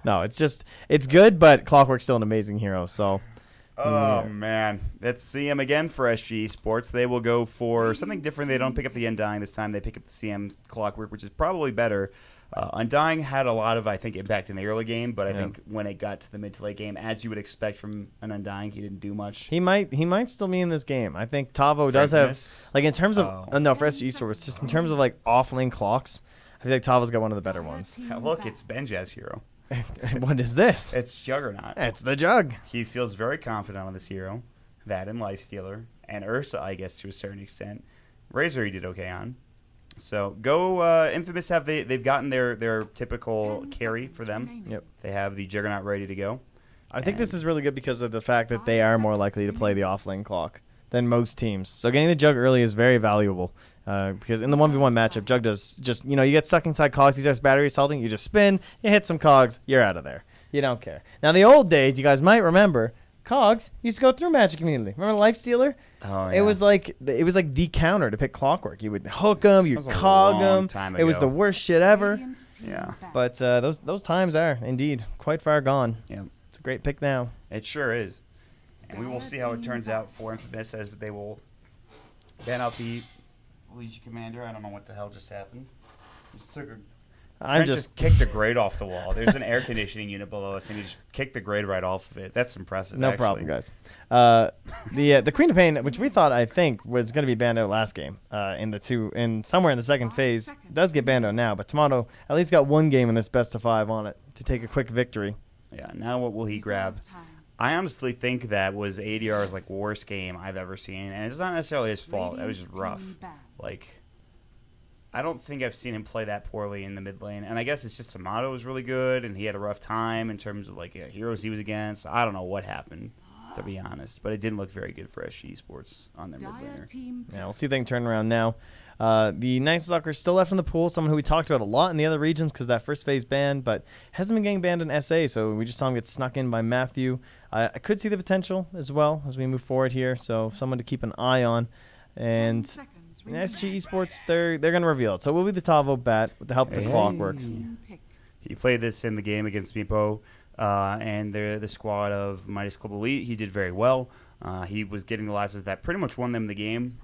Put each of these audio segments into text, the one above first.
No, it's good, but Clockwork's still an amazing hero. So. Oh, man. Let's see him again for SG Sports. They will go for something different. They don't pick up the Undying this time. They pick up the CM Clockwork, which is probably better. Undying had a lot of, I think, impact in the early game, but I think when it got to the mid to late game, as you would expect from an Undying, he didn't do much. He might still be in this game. I think Tavo does have, like, in terms of, no, for SG Sports, just in terms of, like, off-lane clocks, I feel like Tavo's got one of the better ones. Look, it's Benjaz hero. What is this? It's Juggernaut. It's the Jug. He feels very confident on this hero. That and Lifestealer. And Ursa, I guess, to a certain extent. Razor he did okay on. So go Infamous they've gotten their typical carry for them. Yep. They have the Juggernaut ready to go. I think this is really good because of the fact that they are more likely to play the off-lane clock than most teams. So getting the Jug early is very valuable. Because in the 1v1 matchup, Jug does just, you get stuck inside cogs, he starts battery assaulting, you just spin, you hit some cogs, you're out of there. You don't care. Now, the old days, you guys might remember, cogs used to go through Magic immediately. Remember Lifestealer? Oh, yeah. It was like the counter to pick Clockwork. You would hook them, you'd cog them. It was the worst shit ever. Yeah. But those times are, indeed, quite far gone. Yeah. It's a great pick now. It sure is. And we will see how it turns out for Infamous as they will ban out the Legion Commander. I don't know what the hell just happened. Just kicked the grate off the wall. There's an air conditioning unit below us, and he just kicked the grate right off of it. That's impressive. No problem, guys. The Queen of Pain, which we thought I think was going to be banned out last game, somewhere in the second phase, does get banned out now. But Tomato at least got one game in this best of 5 on it to take a quick victory. Yeah. Now what will he grab? I honestly think that was ADR's worst game I've ever seen, and it's not necessarily his fault. It was just rough. I don't think I've seen him play that poorly in the mid lane, and I guess it's just Tomato was really good, and he had a rough time in terms of heroes he was against. I don't know what happened, to be honest, but it didn't look very good for SG Sports on their mid laner. Yeah, we'll see if they can turn around now. The Night Stalker is still left in the pool, someone who we talked about a lot in the other regions because that first phase banned, but hasn't been getting banned in SA, so we just saw him get snuck in by Matthew. I could see the potential as well as we move forward here, so someone to keep an eye on. And SG Esports, they're going to reveal it. So we'll be the Tavo bat with the help of the Clockwork. He played this in the game against Meepo and the squad of Midas Club Elite. He did very well. He was getting the lasses that pretty much won them the game,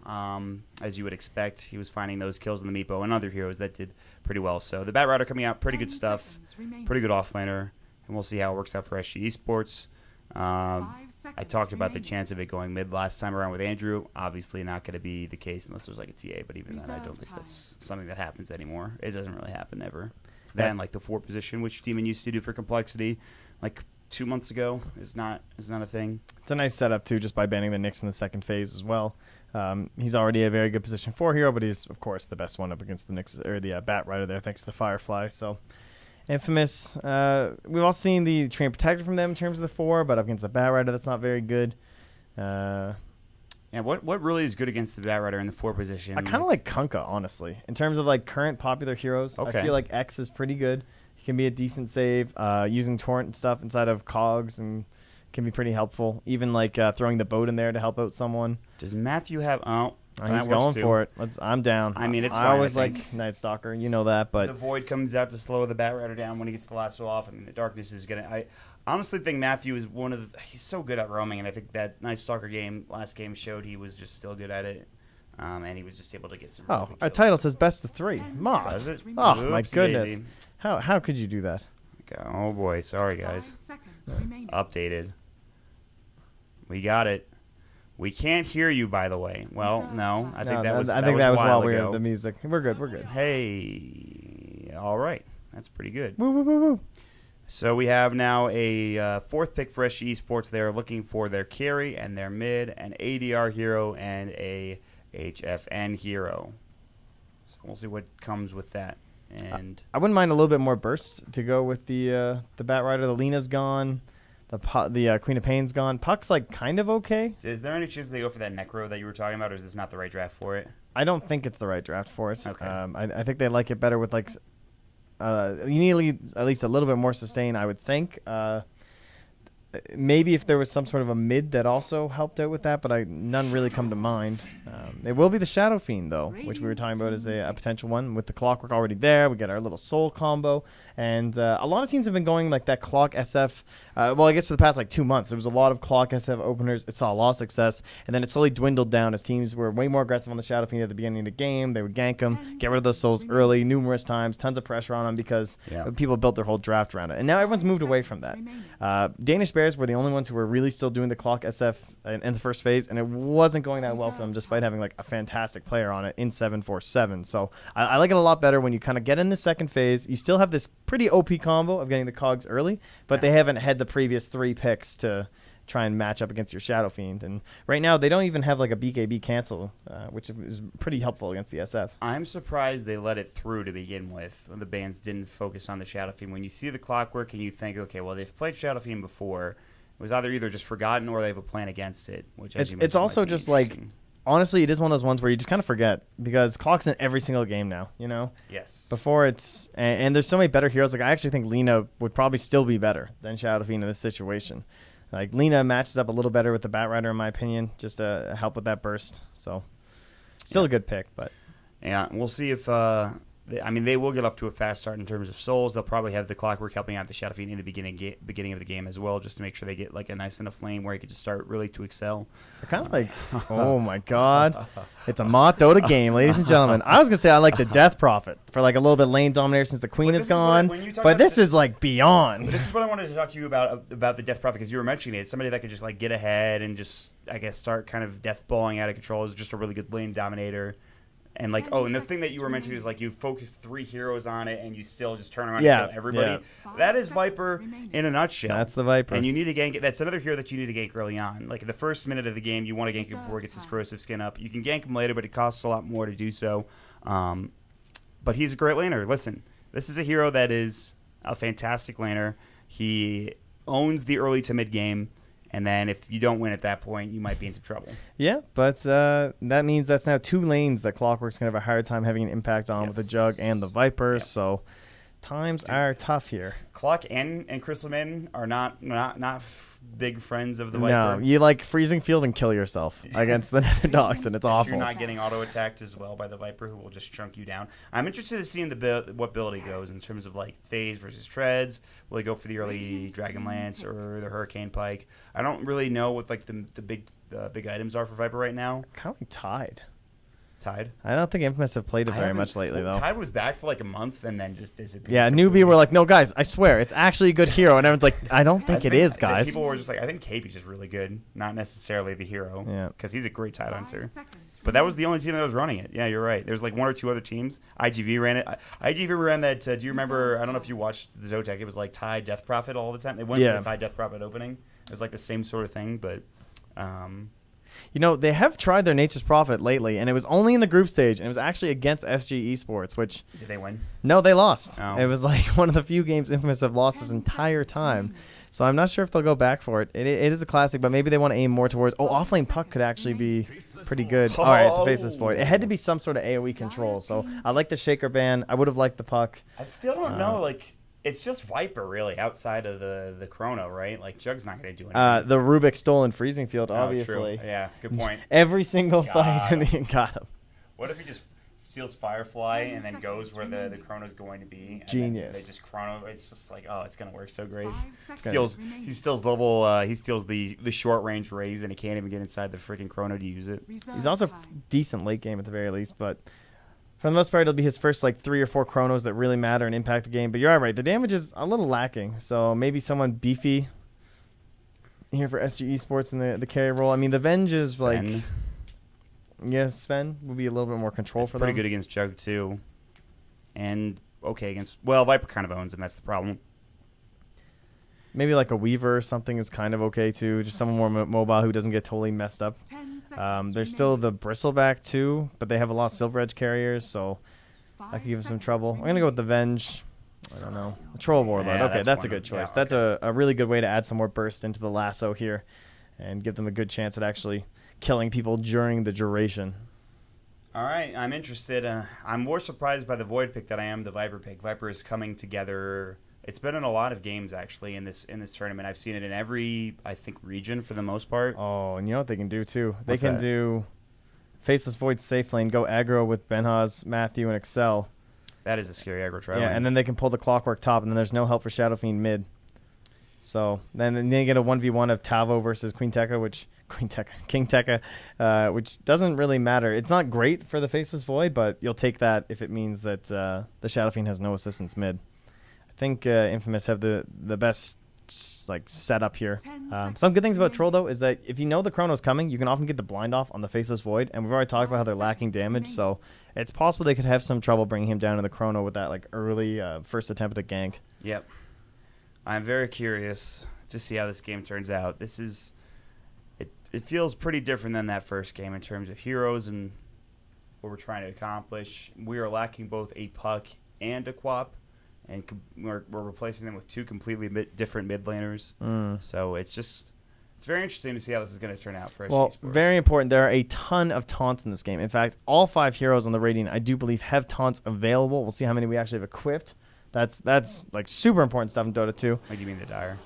as you would expect. He was finding those kills in the Meepo and other heroes that did pretty well. So the Bat Rider coming out, pretty good stuff, pretty good offlaner, and we'll see how it works out for SG Esports. I talked about the chance of it going mid last time around with Andrew. Obviously not going to be the case unless there's a TA, but even then I don't think that's something that happens anymore. It doesn't really happen ever. Then the 4 position, which Demon used to do for Complexity 2 months ago, is not a thing. It's a nice setup too, just by banning the Nyx in the second phase as well. He's already a very good position 4 hero, but he's of course the best one up against the Nyx or the Bat Rider there, thanks to the Firefly. So Infamous, we've all seen the Train Protector from them in terms of the 4, but up against the Bat Rider, that's not very good. Yeah, what really is good against the Bat Rider in the 4 position? I kind of like Kunkka, honestly. In terms of current popular heroes, I feel like X is pretty good. He can be a decent save. Using Torrent and stuff inside of cogs and can be pretty helpful. Even throwing the boat in there to help out someone. Does Matthew have... he's going for it. I'm down. I mean, it's fine. I always like Night Stalker. You know that, but the Void comes out to slow the Bat Rider down when he gets the lasso off. I mean, the Darkness is gonna. I honestly think Matthew is he's so good at roaming, and I think that Night Stalker last game showed he was just still good at it, and he was just able to get some. Oh, our title says best of 3. Moth. Does it? Oh my goodness! Daisy. How could you do that? Okay. Oh boy, sorry guys. Updated. We got it. We can't hear you, by the way. Well, no. I think that was while we were in the music. We're good. Hey. All right. That's pretty good. Woo, woo, woo, woo. So we have now a 4th pick for SG Esports. They're looking for their carry and their mid, an ADR hero, and a HFN hero. So we'll see what comes with that. And I wouldn't mind a little bit more burst to go with the Bat Rider. The Lena's gone. The Queen of Pain's gone. Puck's kind of okay. Is there any chance they go for that Necro that you were talking about, or is this not the right draft for it? I don't think it's the right draft for it. Okay. I think they like it better with you need at least a little bit more sustain, I would think. Maybe if there was some sort of a mid that also helped out with that, but none really come to mind. It will be the Shadow Fiend, though, which we were talking about as a potential one. With the Clockwork already there, we get our little Soul combo. And a lot of teams have been going like that Clock SF. Well, I guess for the past like 2 months, there was a lot of Clock SF openers. It saw a lot of success. And then it slowly dwindled down as teams were way more aggressive on the Shadow Fiend at the beginning of the game. They would gank them, get rid of those souls early, numerous times, tons of pressure on them because people built their whole draft around it. And now everyone's moved away from that. Danish Bears were the only ones who were really still doing the Clock SF in the first phase, and it wasn't going that well for them despite having like a fantastic player on it in 747. So I like it a lot better when you kind of get in the second phase. You still have this pretty OP combo of getting the cogs early, but they haven't had the previous 3 picks to try and match up against your Shadow Fiend. And right now they don't even have like a BKB cancel, which is pretty helpful against the SF. I'm surprised they let it through to begin with. The bands didn't focus on the Shadow Fiend. When you see the clockwork and you think, okay, well, they've played Shadow Fiend before, it was either just forgotten or they have a plan against it. Which it's also just like, honestly, it is one of those ones where you just kind of forget because Clock's in every single game now, you know? Yes. Before and there's so many better heroes. Like I actually think Lena would probably still be better than Shadow Fiend in this situation. Like Lena matches up a little better with the Batrider in my opinion, just to help with that burst. So still a good pick, but yeah, we'll see if they will get off to a fast start in terms of souls. They'll probably have the clockwork helping out the Shadow Fiend in the beginning of the game as well, just to make sure they get like a nice enough lane where he could just start really to excel. They're kind of like, oh my god, it's a Mott Dota game, ladies and gentlemen. I was gonna say I like the Death Prophet for like a little bit lane dominator since the Queen is gone, but this is like beyond. This is what I wanted to talk to you about the Death Prophet, because you were mentioning it. It's somebody that could just like get ahead and just I guess start kind of death balling out of control. Is just a really good lane dominator. And like, and the thing that you were mentioning is like you focus 3 heroes on it and you still just turn around and kill everybody. Yeah. That is Viper in a nutshell. That's the Viper. And you need to gank it. That's another hero that you need to gank early on. Like in the first minute of the game, you want to gank him before he gets his corrosive skin up. You can gank him later, but it costs a lot more to do so. But he's a great laner. Listen, this is a hero that is a fantastic laner. He owns the early to mid game. And then if you don't win at that point, you might be in some trouble. Yeah, but that means that's now 2 lanes that Clockwork's going to have a hard time having an impact on with the Jug and the Viper. Yep. So times are tough here. Clock and Crystalman are not big friends of the Viper. No, you like freezing field and kill yourself against the Nether Dogs, and it's awful. You're not getting auto-attacked as well by the Viper, who will just chunk you down. I'm interested in seeing what build he goes in terms of like phase versus treads. Will he go for the early Dragon Lance or the Hurricane Pike? I don't really know what like the big items are for Viper right now. Kind of like Tide. Tide? I don't think Infamous have played it very much lately, though. Tide was back for like a month and then just disappeared. Yeah, newbie were like, no, guys, I swear, it's actually a good hero. And everyone's like, I don't think it is, guys. People were just like, I think KP's just really good, not necessarily the hero. Yeah. Because he's a great Tide hunter. But that was the only team that was running it. Yeah, you're right. There's like 1 or 2 other teams. IGV ran it. IGV ran that. Do you remember? I don't know if you watched the Zotac. It was like Tide Death Prophet all the time. They went for the Tide Death Prophet opening. It was like the same sort of thing, but. You know, they have tried their Nature's Prophet lately, and it was only in the group stage, and it was actually against SG Esports, which... Did they win? No, they lost. Oh. It was like one of the few games Infamous have lost this entire time. So I'm not sure if they'll go back for it. It is a classic, but maybe they want to aim more towards... Oh, Offlane Puck could actually be pretty good. All right, the Faceless Void. It had to be some sort of AoE control, so I like the Shaker ban. I would have liked the Puck. I still don't know, like... It's just Viper, really, outside of the Chrono, right? Like, Jug's not going to do anything. The Rubik stolen Freezing Field, obviously. Oh, true. Yeah, good point. Every single fight, and he got him. What if he just steals Firefly and then goes where the Chrono's going to be? Genius. They just Chrono. It's just like, oh, it's going to work so great. He steals the short range raise, and he can't even get inside the freaking Chrono to use it. He's also decent late game at the very least, but... For the most part, it'll be his first like 3 or 4 chronos that really matter and impact the game. But you're all right. The damage is a little lacking. So maybe someone beefy here for SG Esports in the carry role. I mean, the Venge is Sven. like... Yes, Sven will be a little bit more control for them. Pretty good against Jug, too. And okay against... Well, Viper kind of owns him. That's the problem. Maybe like a Weaver or something is kind of okay, too. Just someone more mobile who doesn't get totally messed up. There's still the Bristleback, too, but they have a lot of Silver Edge carriers, so that could give them some trouble. I'm going to go with the Venge. I don't know. The Troll Warlord. Yeah, okay, that's a good choice. Yeah, that's a really good way to add some more burst into the lasso here and give them a good chance at actually killing people during the duration. All right, I'm interested. I'm more surprised by the Void pick than I am the Viper pick. Viper is coming together... It's been in a lot of games, actually, in this tournament. I've seen it in every, I think, region for the most part. Oh, and you know what they can do, too? What's they can that? do Faceless Void safe lane, go aggro with Benhaz, Matthew, and Excel. That is a scary aggro try. Yeah, and then they can pull the Clockwork top, and then there's no help for Shadow Fiend mid. So then they get a 1v1 of Tavo versus King Tekka, which doesn't really matter. It's not great for the Faceless Void, but you'll take that if it means that the Shadow Fiend has no assistance mid. I think Infamous have the best setup here. Some good things about Troll though is that if you know the Chrono's coming, you can often get the blind off on the Faceless Void, and we've already talked about how they're lacking damage, so it's possible they could have some trouble bringing him down to the Chrono with that early first attempt at a gank. Yep. I'm very curious to see how this game turns out. It feels pretty different than that first game in terms of heroes and what we're trying to accomplish. We are lacking both a puck and a quap, and we're replacing them with two completely different mid laners. So it's very interesting to see how this is going to turn out for SG Sports. Very important. There are a ton of taunts in this game. In fact, all 5 heroes on the Radiant, I do believe, have taunts available. We'll see how many we actually have equipped. That's super important stuff in Dota 2. What do you mean the Dire?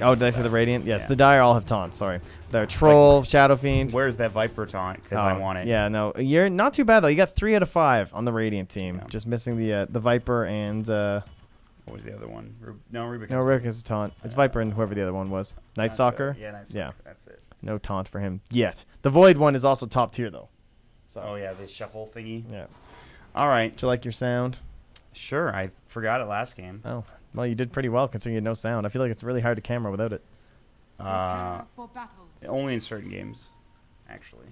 Oh, did I say the Radiant? Yes, yeah. The Dire all have taunts. Sorry. They're Troll, Shadow Fiend. Where's that Viper taunt? Because I want it. Yeah, no. You're not too bad, though. You got 3 out of 5 on the Radiant team. Yeah. Just missing the Viper and... what was the other one? Rubik. No, Rubik is a taunt. It's Viper and whoever the other one was. Night Stalker? Yeah, Night Stalker. Yeah. That's it. No taunt for him yet. The Void one is also top tier, though. So. Oh, yeah, the shuffle thingy? Yeah. All right. Do you like your sound? Sure. I forgot it last game. Oh. Well, you did pretty well considering you had no sound. I feel like it's really hard to camera without it. Only in certain games, actually.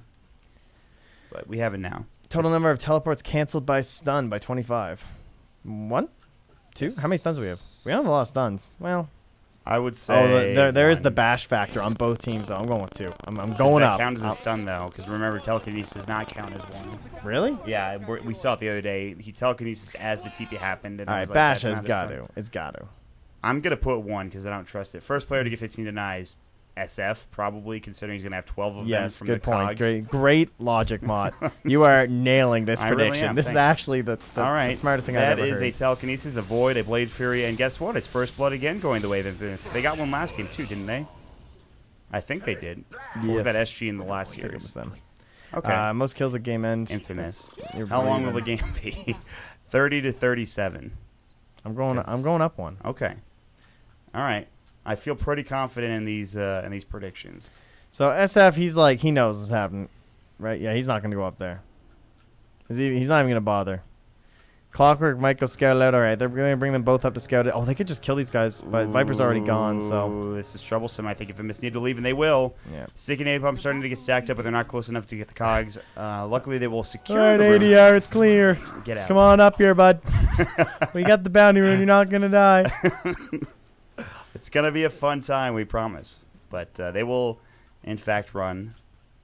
But we have it now. Total number of teleports canceled by stun by 25. 1? 2? How many stuns do we have? We don't have a lot of stuns. Well, I would say... Oh, there is the bash factor on both teams, though. I'm going with 2. I'm going up. That counts as a stun, though, because remember, telekinesis does not count as 1. Really? Yeah, we saw it the other day. He telekinesis as the TP happened. And all right, bash has got to. It's got to. I'm going to put 1 because I don't trust it. First player to get 15 denies, SF, probably, considering he's going to have 12 of them. Yes, from good the point. cogs. Great logic, Mott. You are nailing this prediction. Really am. This is actually the smartest thing I've ever heard. That is a telekinesis, a void, a blade fury, and guess what? It's first blood again going the way of Infamous. They got one last game too, didn't they? I think they did. Yes. Or was that SG in the last year? It was them. Okay. Most kills at game end. Infamous. How long will the game be? 30 to 37. I'm going up 1. Okay. All right. I feel pretty confident in these predictions. So SF, he knows what's happening, right? Yeah, he's not going to go up there. He's not even going to bother. Clockwork might go scout out. All right, they're going to bring them both up to scout it. Oh, they could just kill these guys, but Viper's already gone. So this is troublesome. I think if Infamous need to leave, and they will. Yeah. Sticky napalm starting to get stacked up, but they're not close enough to get the cogs. Luckily, they will secure. All right, the room. ADR, it's clear. Get out. Come on up here, bud. We got the bounty rune. You're not going to die. It's going to be a fun time, we promise. But they will, in fact, run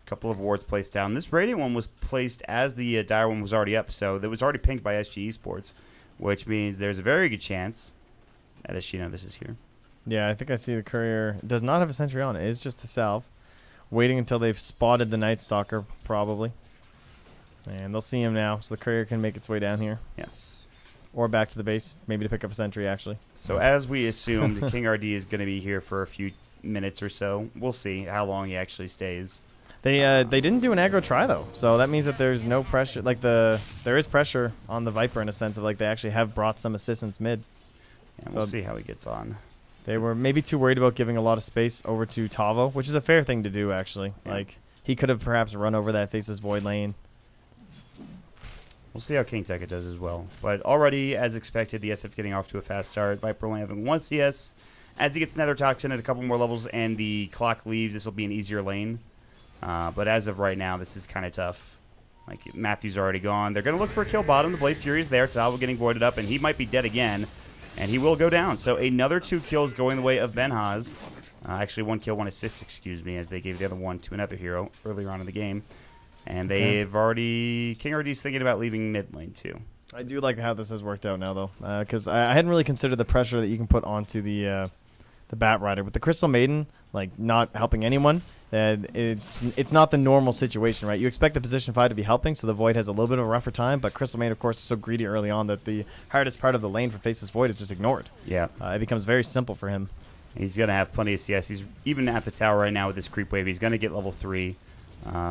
a couple of wards placed down. This Radiant one was placed as the Dire one was already up, so it was already pinged by SG Esports, which means there's a very good chance that Ashina, this is here. Yeah, I think I see the courier. It does not have a sentry on it. It's just the salve. Waiting until they've spotted the Night Stalker, probably. And they'll see him now, so the courier can make its way down here. Yes. Or back to the base, maybe to pick up a sentry, actually. So as we assumed, the King RD is going to be here for a few minutes or so. We'll see how long he actually stays. They didn't do an aggro try, though. So that means that there's no pressure. There is pressure on the Viper in a sense of, they actually have brought some assistance mid. And we'll see how he gets on. They were maybe too worried about giving a lot of space over to Tavo, which is a fair thing to do, actually. Yeah. He could have perhaps run over that Faceless Void lane. We'll see how King Tekka does as well. But already, as expected, the SF getting off to a fast start. Viper only having 1 CS. As he gets Nether Toxin at a couple more levels and the clock leaves, this will be an easier lane. But as of right now, this is kind of tough. Matthew's already gone. They're going to look for a kill bottom. The Blade Fury is there. Tavo getting voided up, and he might be dead again. And he will go down. So another 2 kills going the way of Benhaz. Actually, 1 kill, 1 assist, excuse me, as they gave the other one to another hero earlier on in the game. And they've already... King RD's thinking about leaving mid lane, too. I do like how this has worked out now, though. Because I hadn't really considered the pressure that you can put onto the Bat Rider. With the Crystal Maiden, not helping anyone, it's not the normal situation, right? You expect the position 5 to be helping, so the Void has a little bit of a rougher time. But Crystal Maiden, of course, is so greedy early on that the hardest part of the lane for Faceless Void is just ignored. Yeah. It becomes very simple for him. He's going to have plenty of CS. He's even at the tower right now with this creep wave. He's going to get level 3.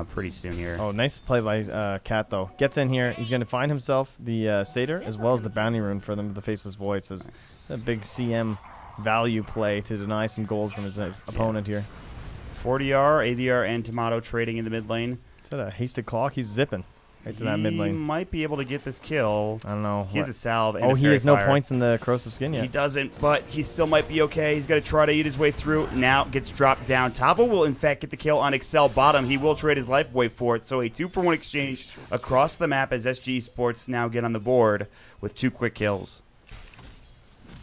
pretty soon here. Oh, nice play by Cat, though. Gets in here. He's going to find himself the Satyr as well as the Bounty Rune for them with the Faceless Void. So it's a big CM value play to deny some gold from his opponent here. 40R, ADR, and Tomato trading in the mid lane. Is that a hasted clock? He's zipping right to that mid lane. He might be able to get this kill. I don't know. He has a salve. And oh, a he Fairy has no Fire. points in the Corrosive Skin yet. He doesn't, but he still might be okay. He's going to try to eat his way through. Now gets dropped down. Tavo will, in fact, get the kill on Excel bottom. He will trade his life away for it. So a 2-for-1 exchange across the map as SG Sports now get on the board with 2 quick kills.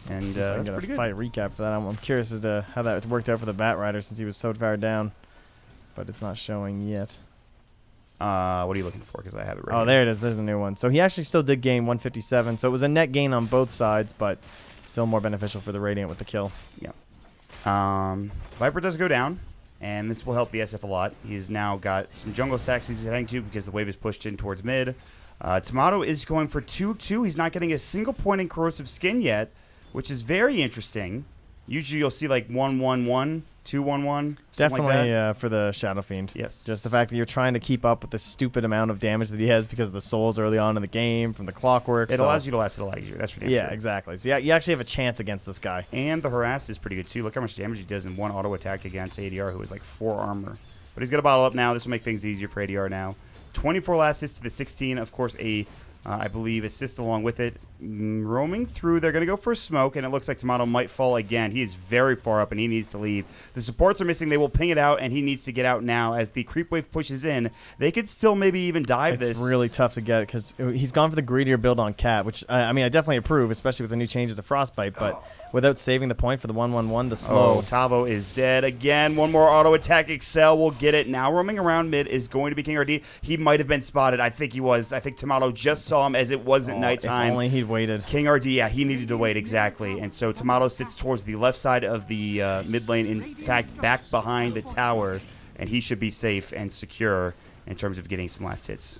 And that's pretty good. Fight recap for that. I'm curious as to how that worked out for the Bat Rider since he was so far down, but it's not showing yet. What are you looking for? Because I have it right Oh, here. there it is. There's a new one. So he actually still did gain 157. So it was a net gain on both sides, but still more beneficial for the Radiant with the kill. Yeah. Viper does go down, and this will help the SF a lot. He's now got some jungle stacks he's heading to because the wave is pushed in towards mid. Tomato is going for 2-2. He's not getting a single point in Corrosive Skin yet, which is very interesting. Usually you'll see like 1-1-1, 2-1-1. Definitely like for the Shadow Fiend. Yes. Just the fact that you're trying to keep up with the stupid amount of damage that he has because of the souls early on in the game from the clockwork. It allows you to last it a lot easier. That's for damn Yeah, sure. exactly. So yeah, you actually have a chance against this guy. And the harassed is pretty good too. Look how much damage he does in one auto attack against ADR, who is like 4 armor. But he's got a bottle up now. This will make things easier for ADR now. 24 last hits to the 16. Of course, I believe, assist along with it. Roaming through, they're going to go for a smoke, and it looks like Tomato might fall again. He is very far up, and he needs to leave. The supports are missing. They will ping it out, and he needs to get out now. As the creep wave pushes in, they could still maybe even dive this. It's really tough to get because he's gone for the greedier build on Cat, which, I mean, I definitely approve, especially with the new changes to Frostbite, but without saving the point for the 1-1-1, the slow. Oh, Tavo is dead again. One more auto attack. Excel will get it. Now roaming around mid is going to be King RD. He might have been spotted. I think he was. I think Tomato just saw him as it wasn't nighttime. If only he'd waited. King RD, yeah, he needed to wait, exactly. And so Tomato sits towards the left side of the mid lane, in fact, back behind the tower, and he should be safe and secure in terms of getting some last hits.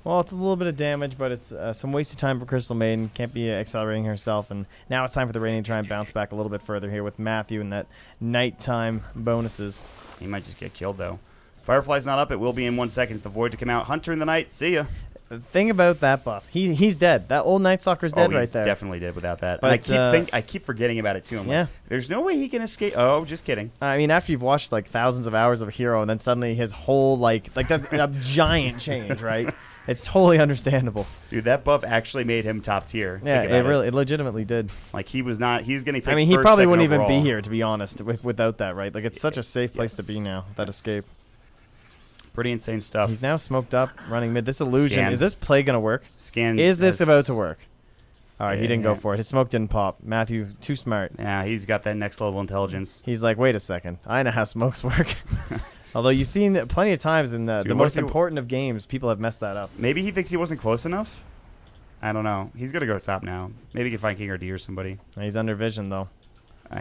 Well, it's a little bit of damage, but it's some wasted time for Crystal Maiden. Can't be accelerating herself, and now it's time for the Radiant to try and bounce back a little bit further here with Matthew and that nighttime bonuses. He might just get killed, though. Firefly's not up. It will be in 1 second. The Void to come out. Hunter in the night. See ya. The thing about that buff, he's dead. That old Night Stalker's dead right there. He's definitely dead without that. But And I keep forgetting about it, too. I'm like, there's no way he can escape. Oh, just kidding. I mean, after you've watched like thousands of hours of a hero, and then suddenly his whole like that's a giant change, right? It's totally understandable. Dude, that buff actually made him top tier. Yeah, it legitimately did. Like, he was not, he's getting picked I mean, he first, probably second wouldn't even overall. be here, to be honest, without that, right? Like, it's such a safe place to be now, that escape. Pretty insane stuff. He's now smoked up, running mid. This illusion, Scan. is this play going to work? Scan. Is this has- about to work? All right, he didn't go Yeah. for it. His smoke didn't pop. Matthew, too smart. Yeah, he's got that next level intelligence. He's like, wait a second. I know how smokes work. Although you've seen that plenty of times in the Dude, most what if he- important of games, people have messed that up. Maybe he thinks he wasn't close enough? I don't know. He's going to go top now. Maybe he can find King RD or somebody. He's under vision, though.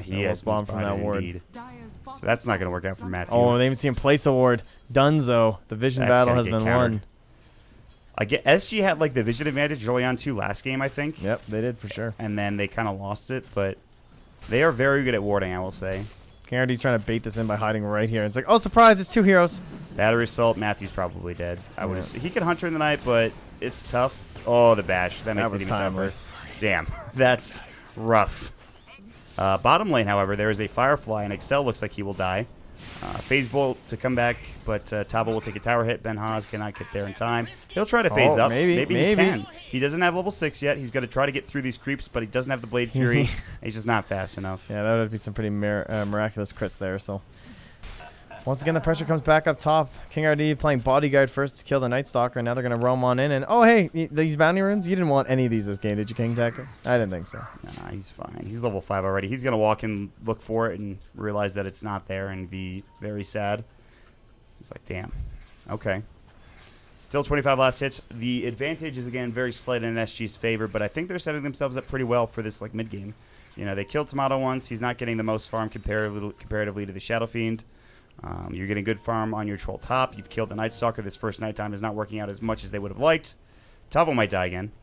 He will has been spawn from that spotted ward. indeed. So that's not going to work out for Matthew. Oh, they even see him place a ward. Dunzo. The vision That's battle gonna has get been countered. won. I get SG had like the vision advantage early on too last game, I think. Yep, they did for sure. And then they kind of lost it, but they are very good at warding, I will say. King RD's trying to bait this in by hiding right here. It's like, oh, surprise, it's 2 heroes. Battery assault, Matthew's probably dead. I would assume. He could Hunter in the night, but it's tough. Oh, the bash. That makes was it even timely. tougher. Damn. That's rough. Bottom lane, however, there is a Firefly, and Excel looks like he will die. Phase Bolt to come back, but Tavo will take a tower hit. Ben Haas cannot get there in time. He'll try to phase up. Maybe he can. He doesn't have level 6 yet. He's going to try to get through these creeps, but he doesn't have the Blade Fury. He's just not fast enough. Yeah, that would be some pretty miraculous crits there. So once again, the pressure comes back up top. King RD playing bodyguard first to kill the Night Stalker. Now they're going to roam on in. And, oh, hey, these bounty runes, you didn't want any of these this game, did you, King Tech? I didn't think so. Nah, he's fine. He's level 5 already. He's going to walk and look for it and realize that it's not there and be very sad. He's like, damn. Okay. Still 25 last hits. The advantage is, again, very slight in SG's favor, but I think they're setting themselves up pretty well for this like mid-game. You know, they killed Tomato once. He's not getting the most farm comparatively to the Shadow Fiend. You're getting good farm on your troll top. You've killed the Night Stalker. This first nighttime is not working out as much as they would have liked. Tavo might die again.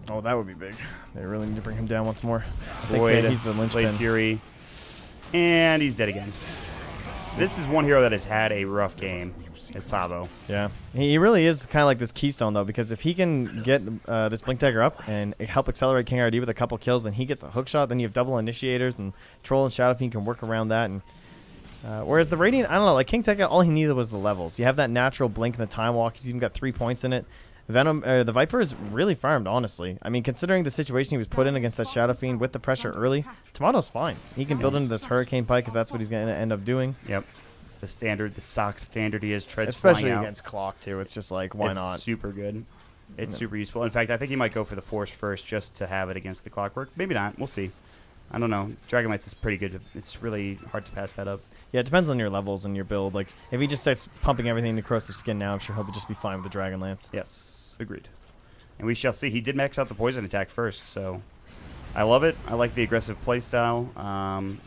Oh, that would be big. They really need to bring him down once more. I think Void, he's the linchpin. Blade Fury, and he's dead again. This is one hero that has had a rough game. is Tavo. Yeah, he really is kind of like this keystone though, because if he can get this Blink Dagger up and help accelerate King RD with a couple kills, then he gets a hook shot. Then you have double initiators, and Troll and Shadow Fiend can work around that. And whereas the Radiant, I don't know, like King Tekka, all he needed was the levels. You have that natural blink and the time walk. He's even got 3 points in it. Venom, the Viper is really farmed, honestly. I mean, considering the situation he was put in against that Shadow Fiend with the pressure early, Tomato's fine. He can build into this Hurricane Pike if that's what he's going to end up doing. Yep. The stock standard he is, treads especially flying out. Against Clock, too. It's just like, why not? It's super good. It's super useful. In fact, I think he might go for the Force first just to have it against the Clockwork. Maybe not. We'll see. I don't know. Dragonlights is pretty good. It's really hard to pass that up. Yeah, it depends on your levels and your build. Like, if he just starts pumping everything into Corrosive Skin now, I'm sure he'll just be fine with the Dragonlance. Yes, agreed. And we shall see. He did max out the poison attack first, so I love it. I like the aggressive playstyle.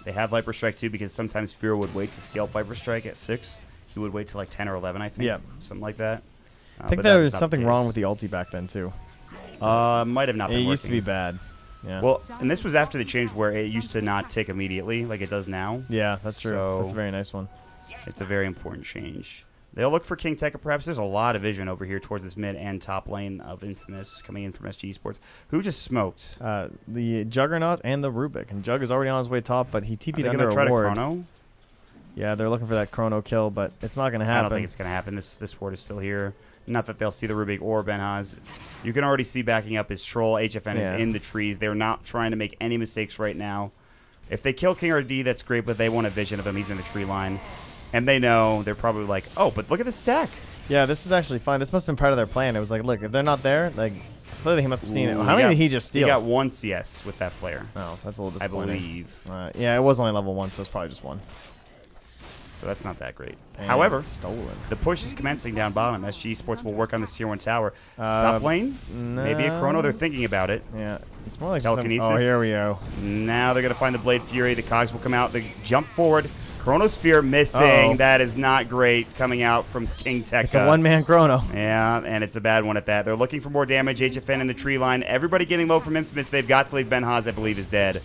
They have Viper Strike too, because sometimes Fear would wait to scale Viper Strike at 6. He would wait to like 10 or 11, I think. Yeah. Something like that. I think there was something wrong with the ulti back then too. Might have not been It working. used to be bad. Yeah. Well, and this was after the change where it used to not tick immediately like it does now. Yeah, that's true. So that's a very nice one. It's a very important change. They'll look for King Tekka, perhaps. There's a lot of vision over here towards this mid and top lane of Infamous coming in from SG Esports. Who just smoked? The Juggernaut and the Rubik. And Jug is already on his way top, but he TP'd under try a ward. to chrono? Yeah, they're looking for that chrono kill, but it's not going to happen. I don't think it's going to happen. This ward is still here. Not that they'll see the Rubik or Benhaz. You can already see backing up his Troll. HFN is in the trees. They're not trying to make any mistakes right now. If they kill King RD, that's great, but they want a vision of him. He's in the tree line. And they know, they're probably like, oh, but look at the stack. Yeah, this is actually fine. This must have been part of their plan. It was like, look, if they're not there, like, clearly he must have seen it. How many did he just steal? He got 1 CS with that flare. Oh, that's a little disappointing. I believe. Yeah, it was only level 1, so it's probably just 1. So that's not that great. And however, stolen. The push is commencing down bottom. SG Esports will work on this tier 1 tower. Top lane, maybe a chrono. They're thinking about it. Yeah, it's more like telekinesis. Oh, here we go. Now they're going to find the Blade Fury. The cogs will come out. They jump forward. Chronosphere missing. That is not great coming out from King Tekka. It's a one-man chrono. Yeah, and it's a bad one at that. They're looking for more damage. HFN in the tree line. Everybody getting low from Infamous. They've got to leave. Benhaz, I believe, is dead.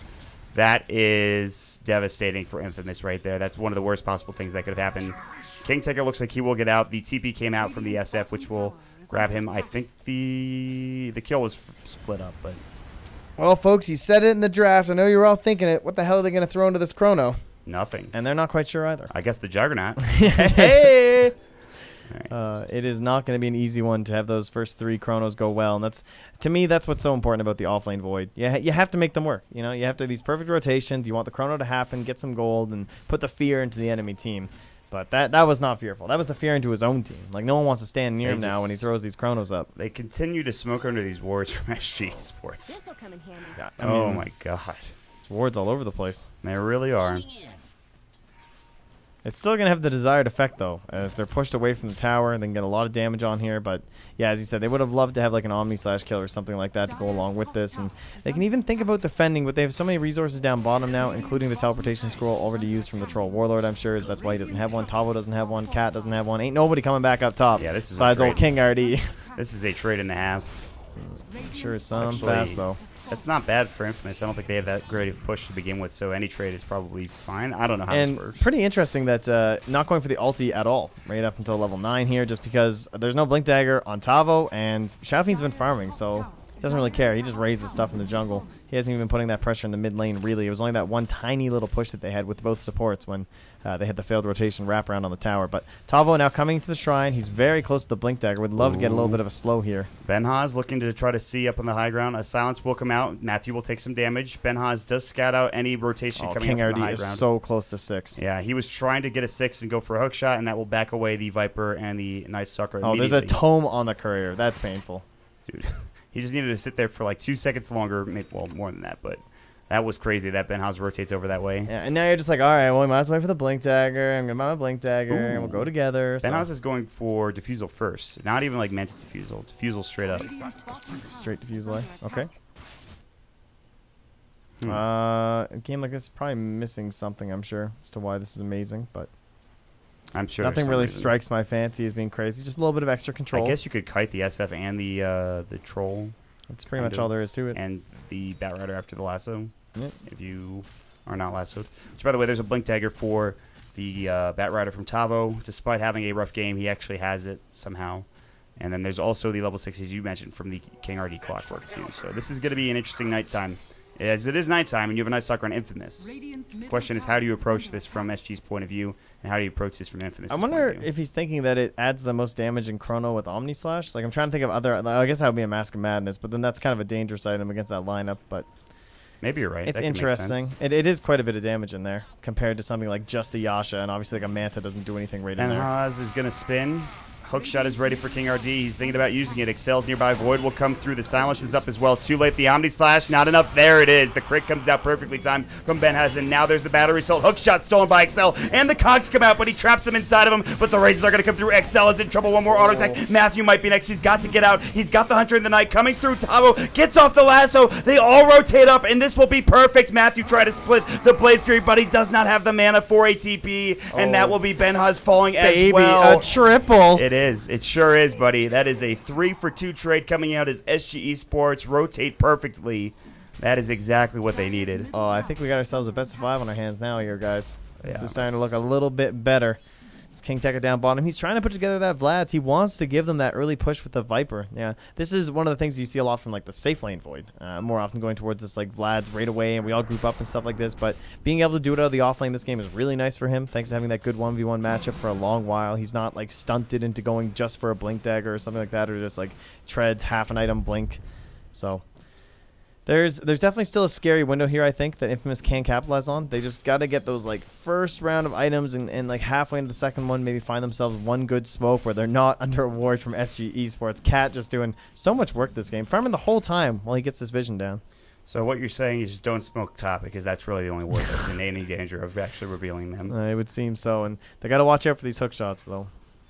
That is devastating for Infamous right there. That's one of the worst possible things that could have happened. King Tekka looks like he will get out. The TP came out from the SF, which will grab him. I think the kill was split up, but... Well, folks, you said it in the draft. I know you were all thinking it. What the hell are they going to throw into this chrono? Nothing. And they're not quite sure either. I guess the Juggernaut. Hey! It is not going to be an easy one to have those first 3 chronos go well, and that's, to me, that's what's so important about the offlane void. You have to make them work. You know, you have to have these perfect rotations. You want the chrono to happen, get some gold, and put the fear into the enemy team. But that was not fearful. That was the fear into his own team. Like, no one wants to stand near him now when he throws these chronos up. They continue to smoke under these wards from SG Sports. This'll come in handy. Yeah, oh my god. There's wards all over the place. They really are. It's still going to have the desired effect, though, as they're pushed away from the tower and then get a lot of damage on here. But, yeah, as you said, they would have loved to have, like, an Omni/kill or something like that to go along with this. And they can even think about defending, but they have so many resources down bottom now, including the teleportation scroll already used from the Troll Warlord, I'm sure. That's why he doesn't have one. Tavo doesn't have one. Cat doesn't have one. Ain't nobody coming back up top. Yeah, this is besides old King RD. This is a trade and a half. Sure is some fast, though. That's not bad for Infamous. I don't think they have that great of a push to begin with, so any trade is probably fine. I don't know how this works. Pretty interesting that not going for the ulti at all right up until level 9 here, just because there's no Blink Dagger on Tavo, and Shadow Fiend's been farming, so he doesn't really care. He just raises stuff in the jungle. He hasn't even been putting that pressure in the mid lane, really. It was only that one tiny little push that they had with both supports when they had the failed rotation wraparound on the tower. But Tavo now coming to the shrine. He's very close to the Blink Dagger. Would love to get a little bit of a slow here. Benhaz looking to try to see up on the high ground. A silence will come out. Matthew will take some damage. Benhaz does scout out any rotation coming King up from RD the high is ground. so close to 6. Yeah, he was trying to get a 6 and go for a hook shot, and that will back away the Viper and the Night Stalker immediately. Oh, there's a tome on the courier. That's painful. Dude, he just needed to sit there for like 2 seconds longer. Well, more than that, but... That was crazy that Benhaz rotates over that way. Yeah, and now you're just like, all right, well, we might as well wait for the Blink Dagger. I'm going to buy my Blink Dagger, and we'll go together. Benhaz is going for Diffusal first. Not even like meant to Diffusal. Diffusal straight up. Straight Diffusal. Okay. A game like this is probably missing something, I'm sure, as to why this is amazing. But I'm sure nothing really strikes my fancy as being crazy. Just a little bit of extra control. I guess you could kite the SF and the Troll. That's pretty much all there is to it. And the Batrider after the lasso. Yep. If you are not lassoed. Which, by the way, there's a Blink Dagger for the Bat Rider from Tavo. Despite having a rough game, he actually has it somehow. And then there's also the level 6, as you mentioned, from the King RD Clockwork, too. So this is going to be an interesting nighttime. As it is nighttime, and you have a nice stock on Infamous. The question is, how do you approach this from SG's point of view, and how do you approach this from Infamous? I wonder if he's thinking that it adds the most damage in Chrono with Omni Slash. Like, I'm trying to think of other... I guess that would be a Mask of Madness, but then that's kind of a dangerous item against that lineup, but... Maybe you're right. It's interesting. It is quite a bit of damage in there compared to something like just a Yasha, and obviously like a Manta doesn't do anything right in there. Haas is going to spin. Hookshot is ready for King RD. He's thinking about using it. Excel's nearby. Void will come through. The silence is up as well. It's too late. The Omni Slash, not enough. There it is. The crit comes out perfectly timed from Benhaz, and now there's the battery assault. Hookshot stolen by Excel, and the cogs come out, but he traps them inside of him. But the races are going to come through. Excel is in trouble. One more auto attack. Matthew might be next. He's got to get out. He's got the Hunter in the Night coming through. Tavo gets off the lasso. They all rotate up, and this will be perfect. Matthew tried to split the Blade Fury, but he does not have the mana for a TP, and that will be Benhaz falling as well. A triple. It is. It sure is, buddy. That is a 3-for-2 trade coming out as SG Esports rotate perfectly. That is exactly what they needed. Oh, I think we got ourselves a best of 5 on our hands now here, guys. This Yeah, is starting to look a little bit better. It's King Tekka down bottom. He's trying to put together that Vlad. He wants to give them that early push with the Viper. Yeah, this is one of the things you see a lot from like the safe lane Void. More often going towards this like Vlad's right away, and we all group up and stuff like this. But being able to do it out of the off lane this game is really nice for him. Thanks to having that good 1v1 matchup for a long while. He's not like stunted into going just for a blink dagger or something like that, or just like treads half an item blink. So there's definitely still a scary window here, I think, that Infamous can capitalize on. They just got to get those like first round of items and like halfway into the second one, maybe find themselves one good smoke where they're not under a ward from SG Esports. Cat just doing so much work this game, farming the whole time while he gets this vision down. So what you're saying is just don't smoke top, because that's really the only ward that's in any danger of actually revealing them. It would seem so, and they got to watch out for these hook shots though.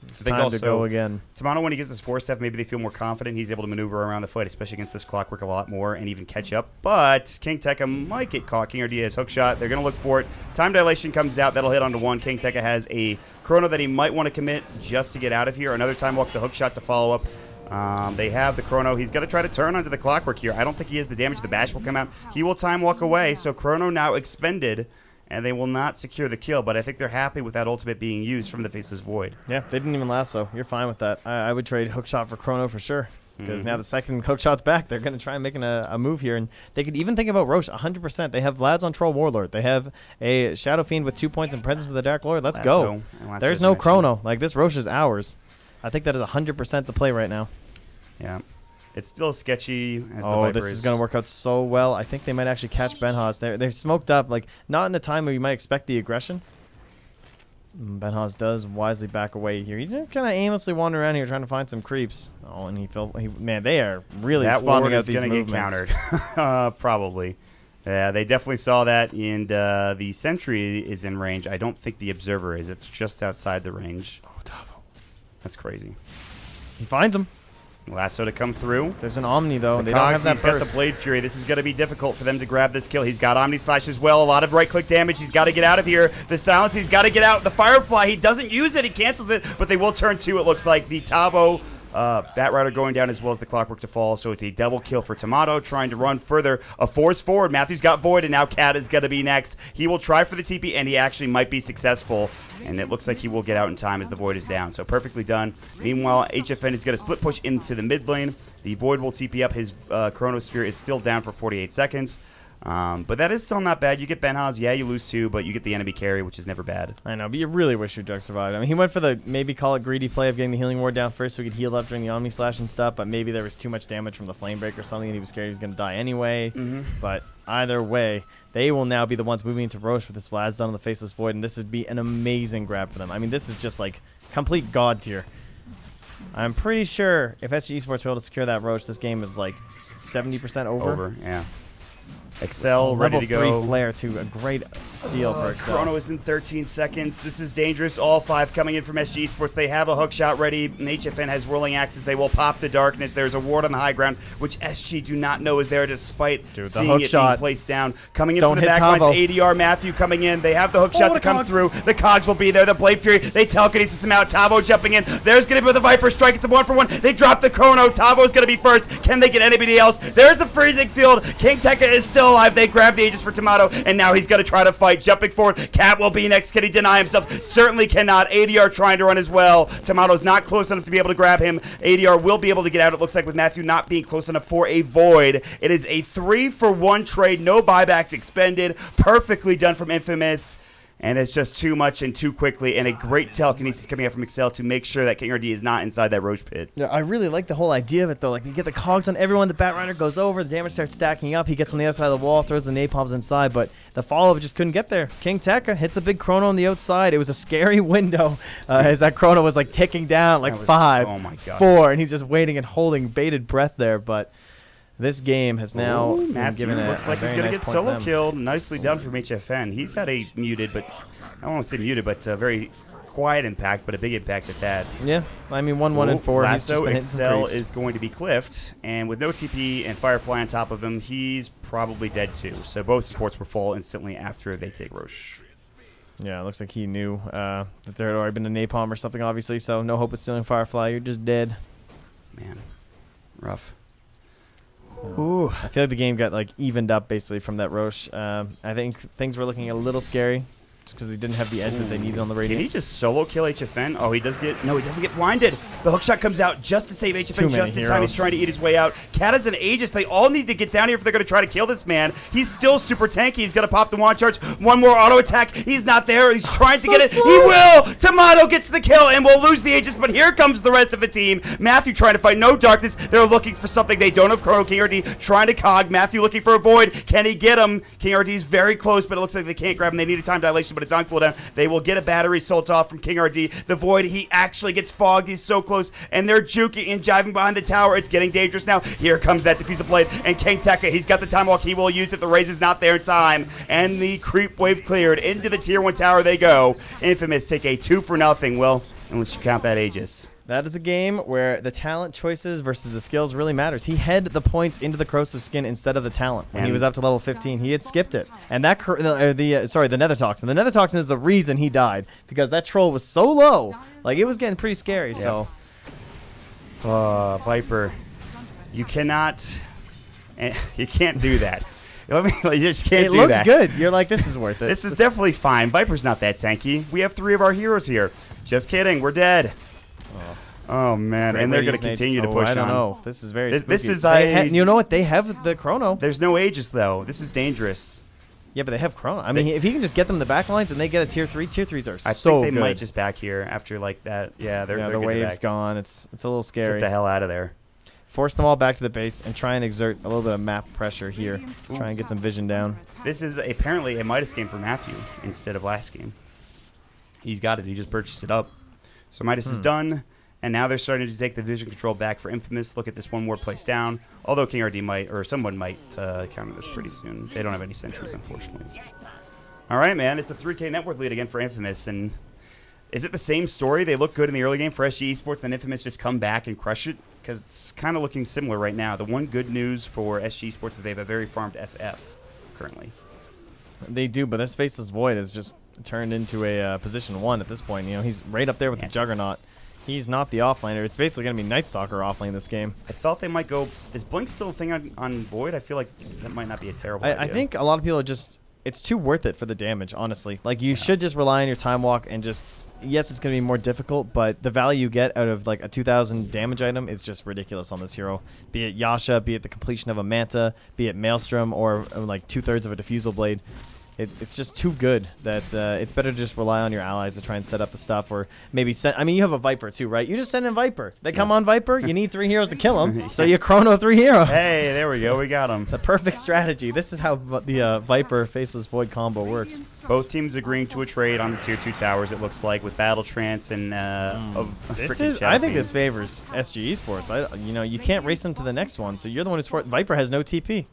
It's time to go again. Tamano, when he gets his 4-step, maybe they feel more confident. He's able to maneuver around the fight, especially against this Clockwork a lot more, and even catch up. But King Tekka might get caught. King RD has hook shot. They're going to look for it. Time dilation comes out. That'll hit onto one. King Tekka has a chrono that he might want to commit just to get out of here. Another time walk the hook shot to follow up. They have the chrono. He's got to try to turn onto the Clockwork here. I don't think he has the damage. The bash will come out. He will time walk away. So chrono now expended, and they will not secure the kill, but I think they're happy with that ultimate being used from the Faceless Void. Yeah, they didn't even lasso. You're fine with that. I would trade hookshot for chrono for sure, because now the second hookshot's back, they're going to try and make a move here, and they could even think about Roche 100%. They have Vlad's on Troll Warlord. They have a Shadow Fiend with 2 points in Presence of the Dark Lord. Let's go. There's no chrono. Like, this Roche is ours. I think that is 100% the play right now. Yeah. It's still sketchy as the Viper this is going to work out so well. I think they might actually catch Benhaz. They're smoked up, like not in the time where you might expect the aggression. Benhaz does wisely back away here. He's just kind of aimlessly wandering around here trying to find some creeps. Oh, and man, they are really spawning out these movements. That ward is going to get countered. Probably. Yeah, they definitely saw that, and the Sentry is in range. I don't think the Observer is. It's just outside the range. Oh, Tavo. That's crazy. He finds him. Lasso to come through. There's an Omni, though. They don't have that burst. He's got the Blade Fury. This is going to be difficult for them to grab this kill. He's got Omni Slash as well. A lot of right-click damage. He's got to get out of here. The Silence, he's got to get out. The Firefly, he doesn't use it. He cancels it, but they will turn two, it looks like. The Tavo Bat Rider going down as well as the Clockwork to fall, so it's a double kill for Tomato, trying to run further. A force forward. Matthew's got Void, and now Cat is going to be next. He will try for the TP, and he actually might be successful. And it looks like he will get out in time as the Void is down. So perfectly done. Meanwhile, HFN is going to split push into the mid lane. The Void will TP up. His Chronosphere is still down for 48 seconds. But that is still not bad. You get Benhaz, yeah, you lose two, but you get the enemy carry, which is never bad. I know, but you really wish your Jug survived. I mean, he went for the maybe call it greedy play of getting the healing ward down first so he could heal up during the Omni Slash and stuff, but maybe there was too much damage from the Flame Break or something and he was scared he was going to die anyway. But either way, they will now be the ones moving into Roche with this Vlad's done on the Faceless Void, and this would be an amazing grab for them. I mean, this is just like complete god tier. I'm pretty sure if SG Esports were able to secure that Roche, this game is like 70% over. Yeah. Excel ready to go. Level 3 flare to a great steal for Excel. Chrono is in 13 seconds. This is dangerous. All five coming in from SG Esports. They have a hook shot ready. And HFN has whirling axes. They will pop the darkness. There's a ward on the high ground, which SG do not know is there despite seeing it being placed down. Coming in from the back lines, ADR Matthew coming in. They have the hook shot to come through. The cogs will be there. The Blade Fury, they telekinesis him out. Tavo jumping in. There's going to be the Viper strike. It's a 1-for-1. They drop the Chrono. Tavo's going to be first. Can they get anybody else? There's the freezing field. King Tekka is still still alive. They grab the Aegis for Tomato, and now he's going to try to fight. Jumping forward, Cat will be next. Can he deny himself? Certainly cannot. ADR trying to run as well. Tomato's not close enough to be able to grab him. ADR will be able to get out, it looks like, with Matthew not being close enough for a Void. It is a 3-for-1 trade. No buybacks expended. Perfectly done from Infamous. And it's just too much and too quickly, and a great telekinesis coming out from Excel to make sure that King RD is not inside that Roach Pit. Yeah, I really like the whole idea of it, though. Like, you get the cogs on everyone, the Batrider goes over, the damage starts stacking up, he gets on the other side of the wall, throws the napalms inside, but the follow-up just couldn't get there. King Tekka hits the big chrono on the outside. It was a scary window as that chrono was, like, ticking down, like, 5, oh my God. 4, and he's just waiting and holding bated breath there, but... This game has now Matthew given a looks like he's going to get solo killed. Nicely done from HFN. He's had a muted, but I don't want to say muted, but a very quiet impact, but a big impact at that. Yeah, I mean 1-1 and 4. Lasso Excel is going to be cliffed, and with no TP and Firefly on top of him, he's probably dead too. So both supports will fall instantly after they take Roche. Yeah, it looks like he knew that there had already been a napalm or something, obviously. So no hope of stealing Firefly. You're just dead. Man, rough. Ooh. I feel like the game got like evened up basically from that Roche. I think things were looking a little scary just because they didn't have the edge that they needed on the Radiant. Can he just solo kill HFN? Oh, he does get... No, he doesn't get blinded. The hookshot comes out just to save HFN just in time. He's trying to eat his way out. Cat is an Aegis. They all need to get down here if they're going to try to kill this man. He's still super tanky. He's going to pop the wand charge. One more auto attack. He's not there. He's trying to get it. He will! Tomato gets the kill and will lose the Aegis, but here comes the rest of the team. Matthew trying to fight no darkness. They're looking for something. They don't have Chrono. King RD trying to cog. Matthew looking for a Void. Can he get him? King RD's very close, but it looks like they can't grab him. They need a time dilation, but it's on cooldown. They will get a battery sold off from King RD. The Void, he actually gets fogged. He's so close, and they're juking and jiving behind the tower. It's getting dangerous now. Here comes that diffusal blade, and King Tekka, he's got the time walk. He will use it. The raise is not there in time, and the creep wave cleared. Into the tier 1 tower they go. Infamous take a 2-for-0. Well, unless you count that Aegis. That is a game where the talent choices versus the skills really matters. He had the points into the corrosive skin instead of the talent when he was up to level 15. He had skipped it, and that the nether toxin. The nether toxin is the reason he died because that troll was so low, like it was getting pretty scary. Yeah. So, Viper, you cannot do that. You just can't do that. It looks good. You're like, this is worth it. This is definitely fine. Viper's not that tanky. We have 3 of our heroes here. Just kidding. We're dead. Oh man, and they're going to continue to push on. I don't know. This is very This is you know what? They have the chrono. There's no Aegis though. This is dangerous. Yeah, but they have chrono. I mean, if he can just get them the back lines and they get a tier 3, tier 3s are so good. I think they might just back here after like that. Yeah, they're the wave's gone. It's a little scary. Get the hell out of there. Force them all back to the base and try and exert a little bit of map pressure here. Try and get some vision down. This is apparently a Midas game for Matthew instead of last game. He's got it. He just purchased it up. So Midas is done. And now they're starting to take the vision control back for Infamous. Look at this one more place down. Although King RD might, or someone might counter this pretty soon. They don't have any sentries, unfortunately. All right, man. It's a 3K net worth lead again for Infamous. And is it the same story? They look good in the early game for SG Esports, then Infamous just come back and crush it? Because it's kind of looking similar right now. The one good news for SG Esports is they have a very farmed SF currently. They do, but this Faceless Void has just turned into a position 1 at this point. You know, he's right up there with the Juggernaut. He's not the offlaner. It's basically going to be Night Stalker offlane this game. I thought they might go... Is Blink still a thing on Void? I feel like that might not be a terrible idea. I think a lot of people are just... It's too worth it for the damage, honestly. Like, you should just rely on your time walk and just... Yes, it's going to be more difficult, but the value you get out of, like, a 2,000 damage item is just ridiculous on this hero. Be it Yasha, be it the completion of a Manta, be it Maelstrom, or like, 2/3 of a Diffusal Blade. It's just too good that it's better to just rely on your allies to try and set up the stuff, or maybe send. I mean, you have a Viper too, right? You just send in Viper. They come on Viper. You need 3 heroes to kill them, so you chrono 3 heroes. Hey, there we go. We got them. The perfect strategy. This is how the Viper Faceless Void combo works. Both teams agreeing to a trade on the tier 2 towers. It looks like with Battle Trance and I think this favors SG Esports. You know, you can't race into the next one, so you're the one who's for. Viper has no TP.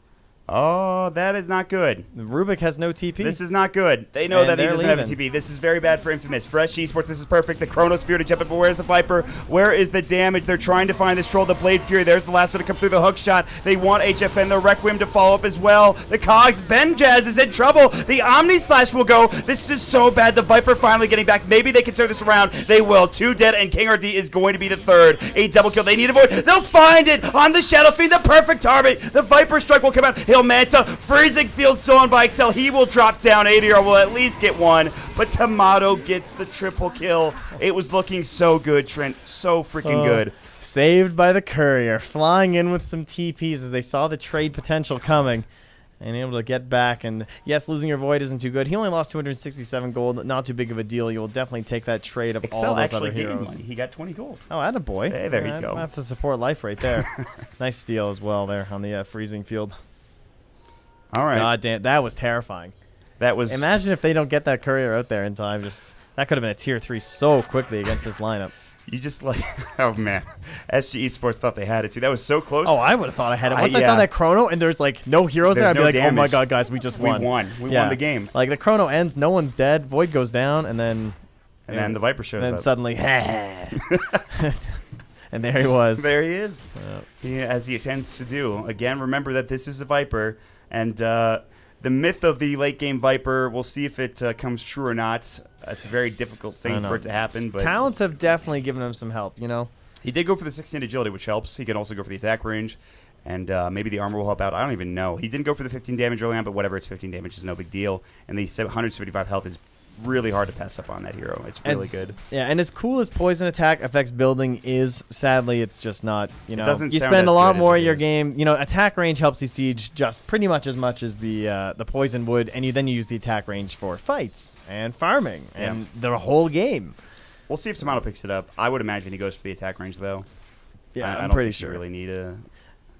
Oh, that is not good. Rubik has no TP. This is not good. They know that he doesn't have a TP. This is very bad for Infamous. For SG Esports, this is perfect. The Chronosphere to jump in, but where's the Viper? Where is the damage? They're trying to find this troll, the Blade Fury. There's the last one to come through the hook shot. They want HFN, the Requiem to follow up as well. The Cogs, Benjaz is in trouble. The Omni Slash will go. This is so bad. The Viper finally getting back. Maybe they can turn this around. They will. 2 dead, and King RD is going to be the 3rd. A double kill. They need a void. They'll find it on the Shadow Fiend, the perfect target. The Viper strike will come out. He'll kill Manta. Freezing Field stolen by Excel. He will drop down. ADR will at least get one, but Tomato gets the triple kill. It was looking so good, Trent. So freaking good. Saved by the courier, flying in with some TPs as they saw the trade potential coming. And able to get back. And yes, losing your Void isn't too good. He only lost 267 gold. Not too big of a deal. You will definitely take that trade of Excel all those other actually heroes. money. He got 20 gold. Oh, attaboy. Hey, there you go. I have to support life right there. Nice steal as well there on the freezing field. All right. God damn, that was terrifying. That was. Imagine if they don't get that courier out there in time. Just that could have been a tier 3 so quickly against this lineup. You just like, oh man, SG Esports thought they had it too. That was so close. Oh, I would have thought I had it. Once I saw that chrono and there's like no heroes there, I'd be like, oh my god, guys, we just won. We won. We won the game. Like the chrono ends, no one's dead, Void goes down, and then the Viper shows up. And suddenly, and there he was. There he is. As he tends to do. Again, remember that this is a Viper, and the myth of the late game Viper. We'll see if it comes true or not. It's a very difficult thing for it to happen. But talents have definitely given him some help, you know. He did go for the 16 agility, which helps. He can also go for the attack range, and maybe the armor will help out. I don't even know. He didn't go for the 15 damage early on, but whatever, it's 15 damage is no big deal. And the 175 health is really hard to pass up on that hero. It's really good. Yeah, and as cool as poison attack affects building is, sadly, it's just not, you know. You spend a lot more of your game. You know, attack range helps you siege just pretty much as much as the poison would, and then you use the attack range for fights and farming and the whole game. We'll see if Tomato picks it up. I would imagine he goes for the attack range, though. Yeah, I'm pretty sure. You really need a...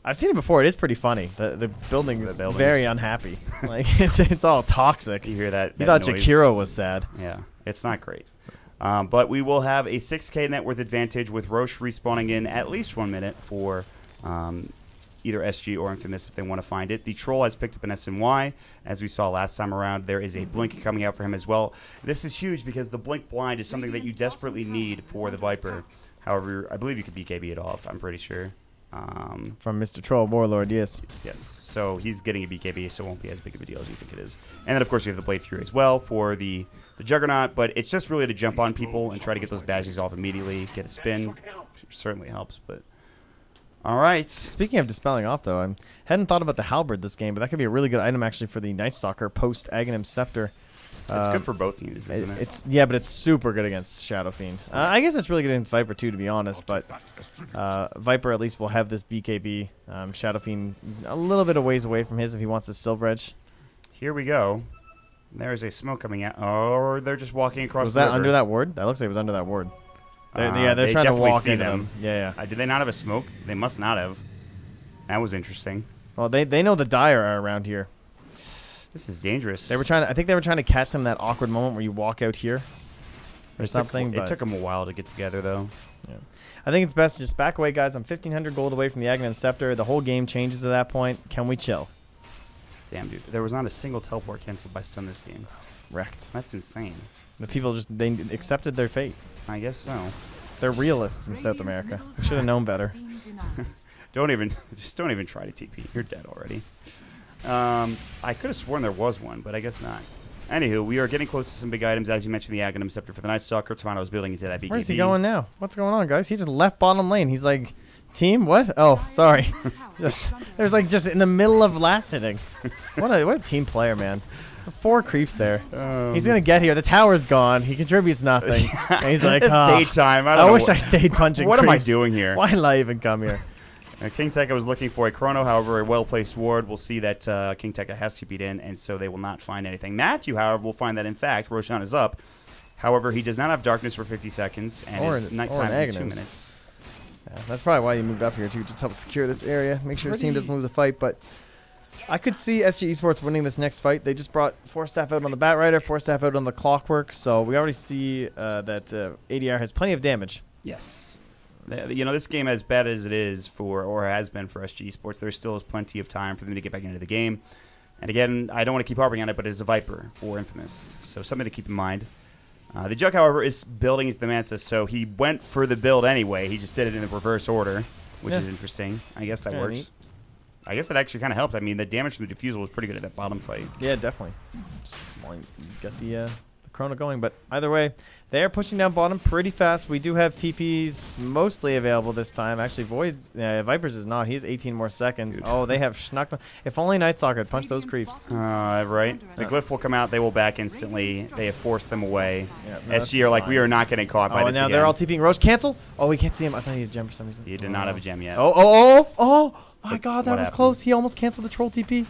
I've seen it before. It is pretty funny. The building is very unhappy. Like it's all toxic. You hear that? You thought Jakiro was sad. Yeah, it's not great. But we will have a 6K net worth advantage with Roche respawning in at least 1 minute for either SG or Infamous if they want to find it. The Troll has picked up an SNY. As we saw last time around, there is a Blink coming out for him as well. This is huge because the Blink blind is something that you desperately need for the Viper. However, I believe you could BKB it off, I'm pretty sure. From Mr. Troll Warlord, yes. Yes, so he's getting a BKB, so it won't be as big of a deal as you think it is. And then, of course, you have the Blade Fury as well for the Juggernaut, but it's just really to jump on people and try to get those badges off immediately, get a spin, which certainly helps, but... All right. Speaking of dispelling off, though, I hadn't thought about the Halberd this game, but that could be a really good item, actually, for the Night Stalker post-Aghanim Scepter. It's good for both teams, isn't it? Yeah, but it's super good against Shadow Fiend. I guess it's really good against Viper, too, to be honest, but Viper at least will have this BKB. Shadow Fiend a little bit of ways away from his if he wants his Silver Edge. Here we go. There is a smoke coming out. Oh, they're just walking across Was the that river. Under that ward? That looks like it was under that ward. They're trying to walk into them. Yeah. Did they not have a smoke? They must not have. That was interesting. Well, they know the Dire are around here. This is dangerous. I think they were trying to catch them in that awkward moment where you walk out here or something. It took them a while to get together, though. Yeah. I think it's best to just back away, guys. I'm 1,500 gold away from the Aghanim Scepter. The whole game changes at that point. Can we chill? Damn, dude. There was not a single teleport canceled by stun this game. Wrecked. That's insane. The people they accepted their fate. I guess so. They're realists in South America. We should have known better. Don't even try to TP. You're dead already. I could have sworn there was one, but I guess not. Anywho, we are getting close to some big items. As you mentioned, the Aghanim Scepter for the Night Stalker. Tomato is building into that BKB. Where's he going now? What's going on, guys? He just left bottom lane. He's like, team, what? Oh, sorry. There's like just in the middle of last hitting. What a team player, man. 4 creeps there. He's going to get here. The tower's gone. He contributes nothing. And he's like, it's daytime. I wish I stayed punching What creeps. am I doing here? Why did I even come here? King Tekka was looking for a chrono, however, a well-placed ward. We'll see that King Tekka has to beat in, and so they will not find anything. Matthew, however, will find that, in fact, Roshan is up. However, he does not have darkness for 50 seconds, and it's nighttime for 2 minutes. Yeah, that's probably why you moved up here, too, just to help secure this area, make sure his team doesn't lose a fight, but I could see SG Esports winning this next fight. They just brought 4 staff out on the Bat Rider, 4 staff out on the Clockwork, so we already see that ADR has plenty of damage. Yes. You know, this game, as bad as it is or has been for SG Esports, there still is plenty of time for them to get back into the game. And again, I don't want to keep harping on it, but it is a Viper for Infamous, so something to keep in mind. The Jug, however, is building into the Manta, so he went for the build anyway. He just did it in the reverse order, which is interesting. I guess that works. Neat. I guess that actually kind of helped. I mean, the damage from the Diffusal was pretty good at that bottom fight. Yeah, definitely. Just get the Chrono going. But either way, they're pushing down bottom pretty fast. We do have TPs mostly available this time. Actually, Vipers is not. He has 18 more seconds. Dude. Oh, they have schnucked them. If only Night Stalker had punched those creeps. Right. The Glyph will come out. They will back instantly. They have forced them away. Yeah, SG are like, we are not getting caught by this now again. they're all TPing. Roche, cancel. Oh, we can't see him. I thought he had a gem for some reason. He did not have a gem yet. Oh, my God, that what was happened? close. He almost canceled the troll TP.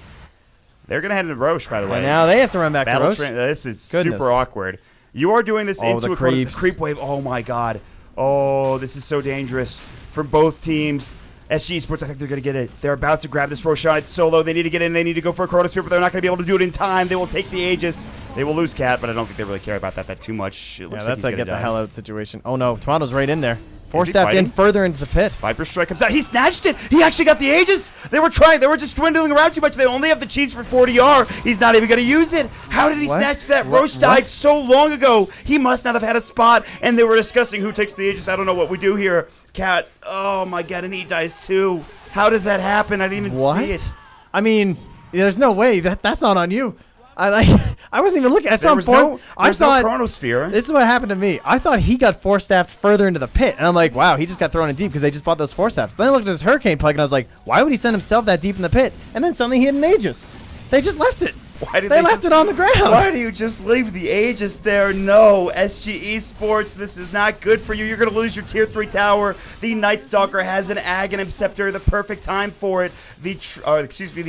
They're going to head into Roche, by the way. And now they have to run back to Roche. This is Goodness. super awkward. You are doing this into the a creeps. creep wave. Oh, my God. Oh, this is so dangerous for both teams. SG Esports, I think they're going to get it. They're about to grab this Roshan. It's solo. They need to get in. They need to go for a Chronosphere, but they're not going to be able to do it in time. They will take the Aegis. They will lose Cat, but I don't think they really care about that too much. It looks Yeah, that's like a he's get the die. hell out situation. Oh, no. Tomato's right in there. he Four-staffed in fighting? further into the pit. Viper Strike comes out. He snatched it. He actually got the Aegis. They were trying. They were just dwindling around too much. They only have the cheese for 40R. He's not even going to use it. How did he What? snatch that? What? Roche died so long ago. He must not have had a spot. And they were discussing who takes the Aegis. I don't know what we do here. Cat. Oh, my God. And he dies too. How does that happen? I didn't even see it. I mean, there's no way. That's not on you. I wasn't even looking. I saw him No thought Chronosphere. this is what happened to me. I thought he got four-staffed further into the pit. And I'm like, wow, he just got thrown in deep because they just bought those four-staffs. Then I looked at his Hurricane plug and I was like, why would he send himself that deep in the pit? And then suddenly he had an Aegis. They just left it. Why did They left it on the ground. Why do you just leave the Aegis there? No, SG Esports, this is not good for you. You're going to lose your Tier 3 tower. The Night Stalker has an Aghanim Scepter, the perfect time for it. The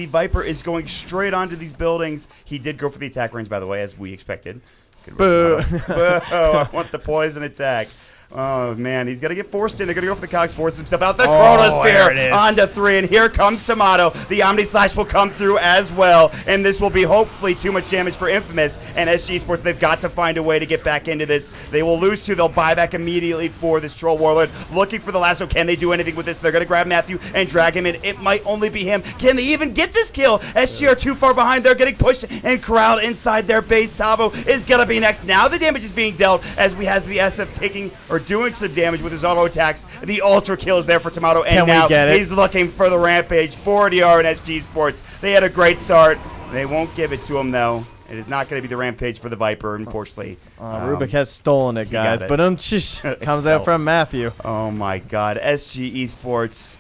Viper is going straight onto these buildings. He did go for the attack range, by the way, as we expected. Good Boo. Boo. I want the poison attack. Oh, man, he's going to get forced in. They're going to go for the Cogs, force himself out. The there it Chronosphere is. onto 3, and here comes Tomato. The Omni Slash will come through as well, and this will be hopefully too much damage for Infamous and SG Sports. They've got to find a way to get back into this. They will lose 2. They'll buy back immediately for this Troll Warlord. Looking for the lasso. Can they do anything with this? They're going to grab Matthew and drag him in. It might only be him. Can they even get this kill? SG are too far behind. They're getting pushed and corralled inside their base. Tavo is going to be next. Now the damage is being dealt as we has the SF taking or doing some damage with his auto attacks. The ultra kill is there for Tomato, and Can we now get it? he's looking for the Rampage. 40R and SG Sports. They had a great start. They won't give it to him, though. It is not going to be the Rampage for the Viper, unfortunately. Rubik has stolen it, guys. got it. But shish, comes out from Matthew. Oh, my God. SG Esports.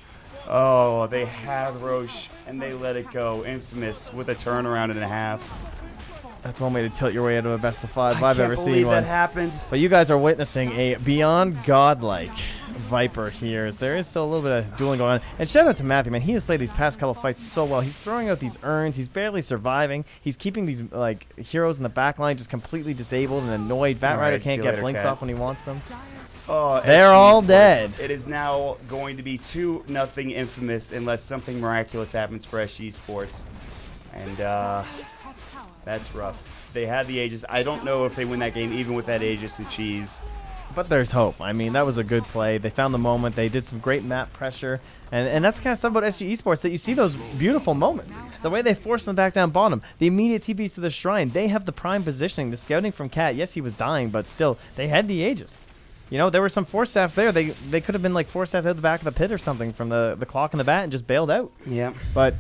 Oh, they had Roche, and they let it go. Infamous with a turnaround and a half. That's one way to tilt your way into a best of 5 I I've can't ever believe seen that one. happened. But you guys are witnessing a beyond godlike Viper here, as there is still a little bit of dueling going on. And shout out to Matthew, man. He has played these past couple fights so well. He's throwing out these urns. He's barely surviving. He's keeping these heroes in the back line just completely disabled and annoyed. Bat All Rider right, can't see you get later, blinks Cat. off when he wants them. Oh, They're SG all Esports. dead. It is now going to be 2-0 Infamous unless something miraculous happens for SG Sports. And that's rough. They had the Aegis. I don't know if they win that game even with that Aegis and cheese. But there's hope. I mean, that was a good play. They found the moment. They did some great map pressure. And that's the kind of stuff about SG Esports, that you see those beautiful moments. The way they force them back down bottom. The immediate TPs to the shrine. They have the prime positioning. The scouting from Cat, yes, he was dying, but still, they had the Aegis. You know, there were some force staffs there. They could have been like force staffs out the back of the pit or something from the clock and the bat and just bailed out. Yeah. But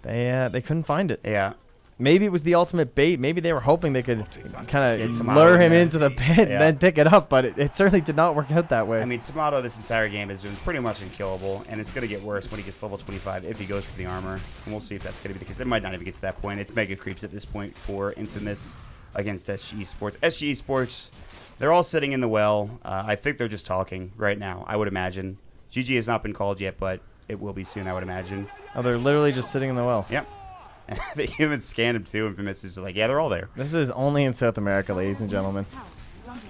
they couldn't find it. Yeah. Maybe it was the ultimate bait. Maybe they were hoping they could kind Get of Tomato lure in him there. into the pit Yeah. and then pick it up. But it certainly did not work out that way. I mean, Tomato this entire game has been pretty much unkillable, and it's going to get worse when he gets level 25 if he goes for the armor. And we'll see if that's going to be the case. It might not even get to that point. It's mega creeps at this point for Infamous against SG Sports. SG Sports, they're all sitting in the well. I think they're just talking right now, I would imagine. GG has not been called yet, but it will be soon, I would imagine. Oh, they're literally just sitting in the well. Yep. They even scanned him too. Infamous is just like, yeah, they're all there. This is only in South America, ladies and gentlemen.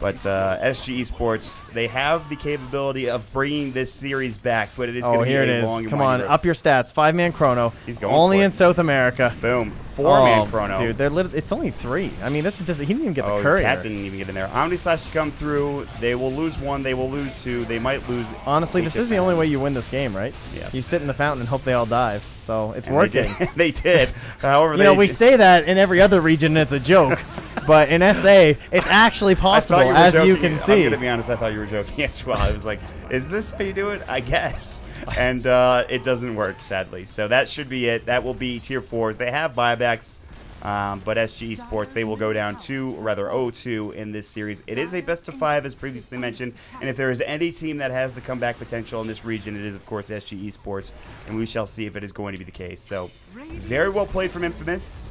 But SG Esports, they have the capability of bringing this series back, but it is going Oh, to be here it a is. long and Come on, winding road. up your stats. 5-man chrono. He's going only for it. in South America. Boom. 4-man Oh, chrono. Dude, it's only 3. I mean, this is just, he didn't even get Oh, the courier. Cat didn't even get in there. Omni Slash to come through. They will lose 1. They will lose 2. They might lose. Honestly, this each is the of only them. way you win this game, right? Yes. You sit in the fountain and hope they all dive. So it's And working. They did. However, You know, we say that in every other region, and it's a joke. But in SA, it's actually possible, as you can see. I'm going to be honest, I thought you were joking as well. I was like, is this how you do it? I guess. And it doesn't work, sadly. So that should be it. That will be Tier 4s. They have buybacks. But SG Esports, they will go down 0-2 in this series. It is a best of 5, as previously mentioned. And if there is any team that has the comeback potential in this region, it is, of course, SG Esports. And we shall see if it is going to be the case. So, very well played from Infamous.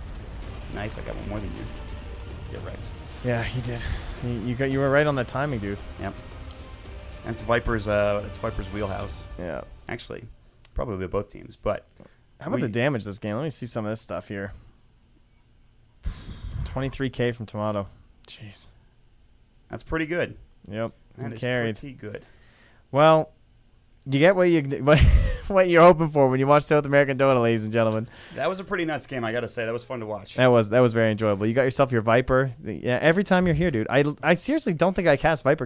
Nice, I got one more than you. Get right. Yeah, you did. You were right on the timing, dude. Yep. That's Viper's wheelhouse. Yeah. Actually, probably both teams. But how about the damage this game? Let me see some of this stuff here. 23K from Tomato. Jeez. That's pretty good. Yep. That is carried. pretty good. Well, you get what you're hoping for when you watch South American Dota, ladies and gentlemen. That was a pretty nuts game, I got to say. That was fun to watch. That was very enjoyable. You got yourself your Viper. Yeah, every time you're here, dude. I seriously don't think I cast Viper